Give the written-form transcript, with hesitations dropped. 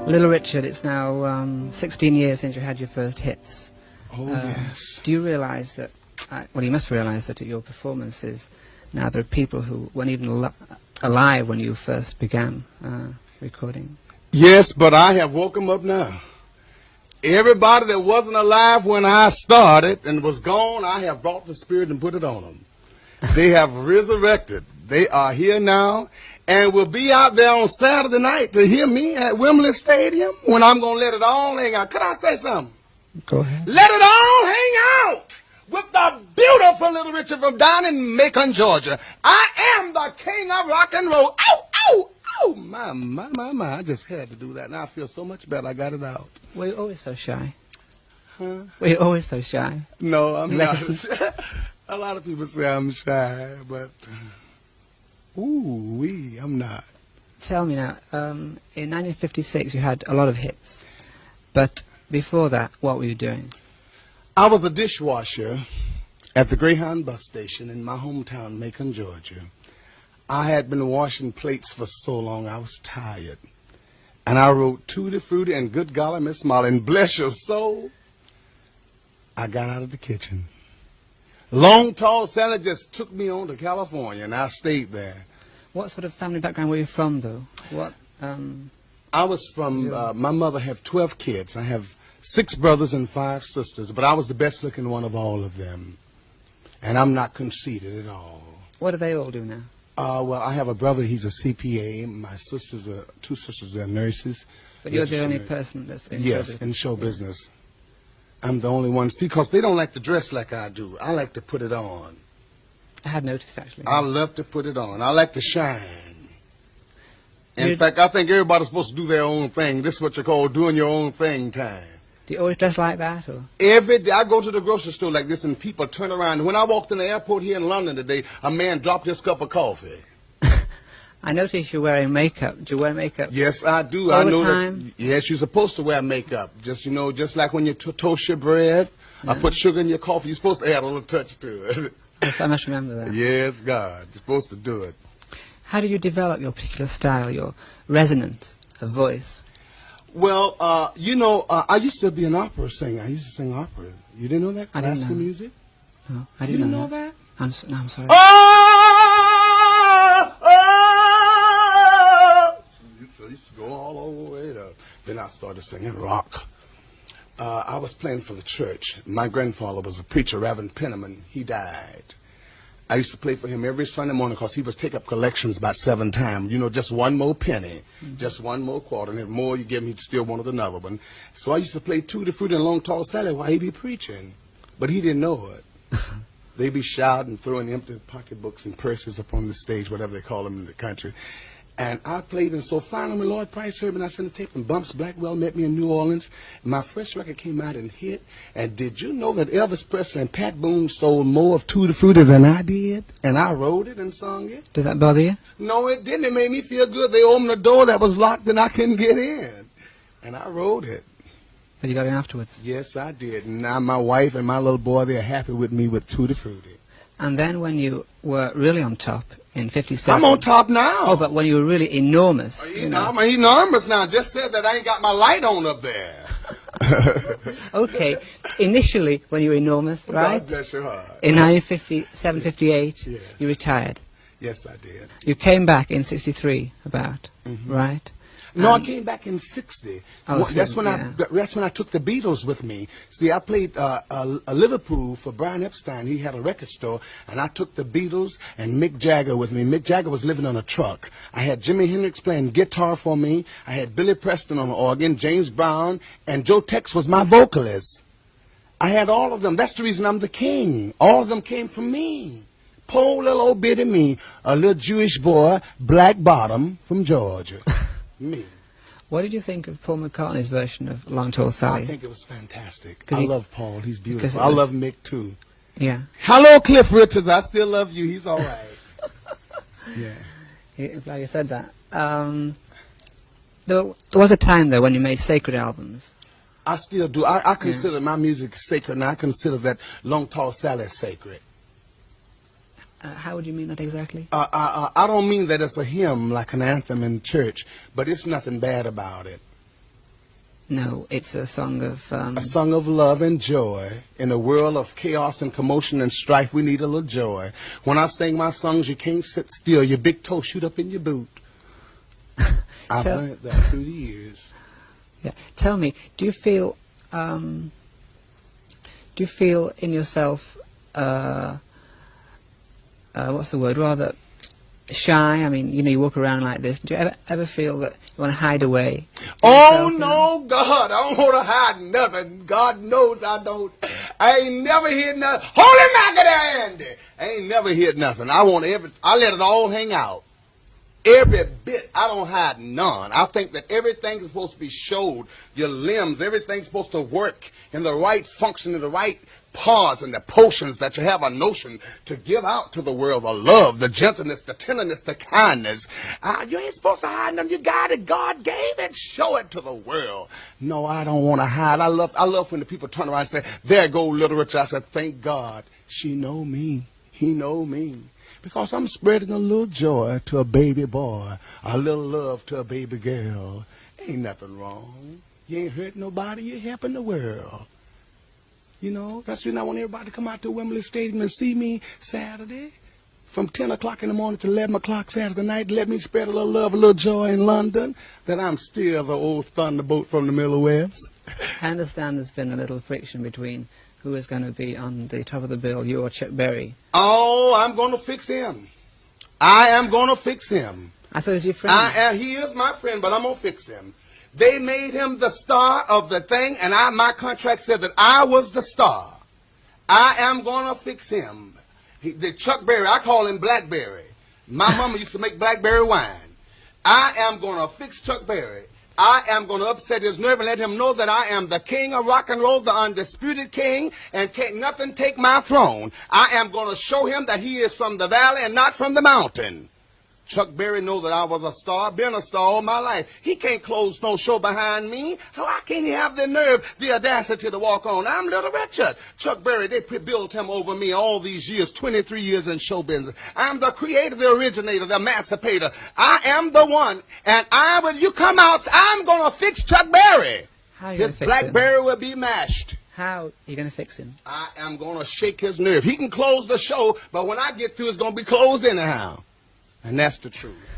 Little Richard, it's now 16 years since you had your first hits. Oh, yes. Do you realise that, well, you must realise that at your performances, now there are people who weren't even alive when you first began recording. Yes, but I have woke them up now. Everybody that wasn't alive when I started and was gone, I have brought the Spirit and put it on them. They have resurrected. They are here now and will be out there on Saturday night to hear me at Wembley Stadium when I'm going to let it all hang out. Could I say something? Go ahead. Let it all hang out with the beautiful Little Richard from down in Macon, Georgia. I am the king of rock and roll. Ow, ow, ow. My. I just had to do that. Now I feel so much better. I got it out. Were you always so shy? Huh? Were you always so shy? No, I'm not. A lot of people say I'm shy, but I'm not. Tell me now, in 1956 you had a lot of hits, but before that, what were you doing? I was a dishwasher at the Greyhound bus station in my hometown, Macon, Georgia. I had been washing plates for so long, I was tired. And I wrote Tutti Frutti and Good Golly Miss Molly, and bless your soul, I got out of the kitchen. Long Tall Sally just took me on to California, and I stayed there. What sort of family background were you from, though? What? I was from, my mother had 12 kids. I have 6 brothers and 5 sisters, but I was the best looking one of all of them. And I'm not conceited at all. What do they all do now? Well, I have a brother, he's a CPA. My sisters are, 2 sisters are nurses. But you're the only person that's in show Yes, business. in show business. I'm the only one. See, because they don't like to dress like I do. I like to put it on. I had noticed, actually. I love to put it on. I like to shine. In fact, I think everybody's supposed to do their own thing. This is what you call doing your own thing time. Do you always dress like that, or? Every day I go to the grocery store like this and people turn around. When I walked in the airport here in London today, a man dropped his cup of coffee. I noticed you're wearing makeup. Do you wear makeup? Yes, I do. All I know the time? that. Yes, you're supposed to wear makeup. Just, you know, just like when you toast your bread, I put sugar in your coffee, you're supposed to add a little touch to it. Yes, I must remember that. Yes, God. You're supposed to do it. How do you develop your particular style, your resonance of voice? Well, you know, I used to be an opera singer. I used to sing opera. You didn't know that? I didn't Classical know. music? No, I You didn't didn't know that? I'm sorry. You used to go all over the way up. Then I started singing rock. I was playing for the church. My grandfather was a preacher, Reverend Penniman. He died. I used to play for him every Sunday morning because he would take up collections about 7 times. You know, just one more penny, just one more quarter. And the more you give him, he still wanted another one. So I used to play Tutti Frutti and Long Tall Sally while he'd be preaching. But he didn't know it. They'd be shouting, throwing empty pocketbooks and purses up on the stage, whatever they call them in the country. And I played, and so finally when Lloyd Price heard me, and I sent a tape, and Bumps Blackwell met me in New Orleans. My first record came out and hit. And did you know that Elvis Presley and Pat Boone sold more of Tutti Frutti than I did? And I wrote it and sung it. Did that bother you? No, it didn't. It made me feel good. They opened the door that was locked and I couldn't get in. And I wrote it. But you got in afterwards. Yes, I did. And now my wife and my little boy, they're happy with me with Tutti Frutti. And then when you were really on top in 57... I'm on top now. Oh, but when you were really enormous, you know. I'm enormous now. Just said that I ain't got my light on up there. Okay, initially when you were enormous, right? God bless your heart. In 1957, 58, Yes. you retired. Yes, I did. You came back in 63, about, right? No, I came back in 60. Oh, That's when yeah. that's when I took the Beatles with me. See, I played Liverpool for Brian Epstein. He had a record store, and I took the Beatles and Mick Jagger with me. Mick Jagger was living on a truck. I had Jimi Hendrix playing guitar for me. I had Billy Preston on the organ, James Brown, and Joe Tex was my vocalist. I had all of them. That's the reason I'm the king. All of them came from me. Poor little old bitty me, a little Jewish boy, black bottom from Georgia. Me. What did you think of Paul McCartney's version of Long Tall Sally? I think it was fantastic. 'Cause I he- love Paul. He's because beautiful. it I was- love Mick, too. Yeah. Hello, Cliff Richards. I still love you. He's all right. Yeah. I'm glad you said that. There was a time, though, when you made sacred albums. I still do. I consider my music sacred, and I consider that Long Tall Sally sacred. How would you mean that exactly? I don't mean that it's a hymn like an anthem in church, but it's nothing bad about it. No, it's a song of... A song of love and joy. In a world of chaos and commotion and strife, we need a little joy. When I sing my songs, you can't sit still. Your big toe shoot up in your boot. I've learned that through the years. Yeah. Tell me, do you feel in yourself, what's the word, rather shy? I mean, you walk around like this. Do you ever feel that you want to hide away? Oh, no, God, I don't want to hide nothing. God knows I don't. I ain't never hid nothing. Holy Magadandi! I ain't never hid nothing. I let it all hang out. Every bit. I don't hide none. I think that everything is supposed to be showed. Your limbs, everything's supposed to work in the right function, in the right pause and the potions that you have a notion to give out to the world, the love, the gentleness, the tenderness, the kindness. You ain't supposed to hide them. You got it. God gave it. Show it to the world. No, I don't want to hide. I love when the people turn around and say, there go Little Richard. I said, thank God. She know me. He know me. Because I'm spreading a little joy to a baby boy, a little love to a baby girl. Ain't nothing wrong. You ain't hurting nobody. You're helping the world. That's the reason I want everybody to come out to Wembley Stadium and see me Saturday from 10 o'clock in the morning to 11 o'clock Saturday night. Let me spread a little love, a little joy in London, that I'm still the old thunderbolt from the Middle West. I understand there's been a little friction between who is going to be on the top of the bill, you or Chuck Berry. Oh, I'm going to fix him. I am going to fix him. I thought he was your friend. He is my friend, but I'm going to fix him. They made him the star of the thing, and my contract said that I was the star. I am going to fix him. The Chuck Berry, I call him Blackberry. My mama used to make blackberry wine. I am going to fix Chuck Berry. I am going to upset his nerve and let him know that I am the king of rock and roll, the undisputed king, and can't nothing take my throne. I am going to show him that he is from the valley and not from the mountain. Chuck Berry know that I was a star, been a star all my life. He can't close no show behind me. How can he have the nerve, the audacity to walk on? I'm Little Richard. Chuck Berry, they built him over me all these years, 23 years in show business. I'm the creator, the originator, the emancipator. I am the one, and when you come out, I'm going to fix Chuck Berry. How are you His going to fix Blackberry will be mashed. How are you going to fix him? I am going to shake his nerve. He can close the show, but when I get through, it's going to be closed anyhow. And that's the truth.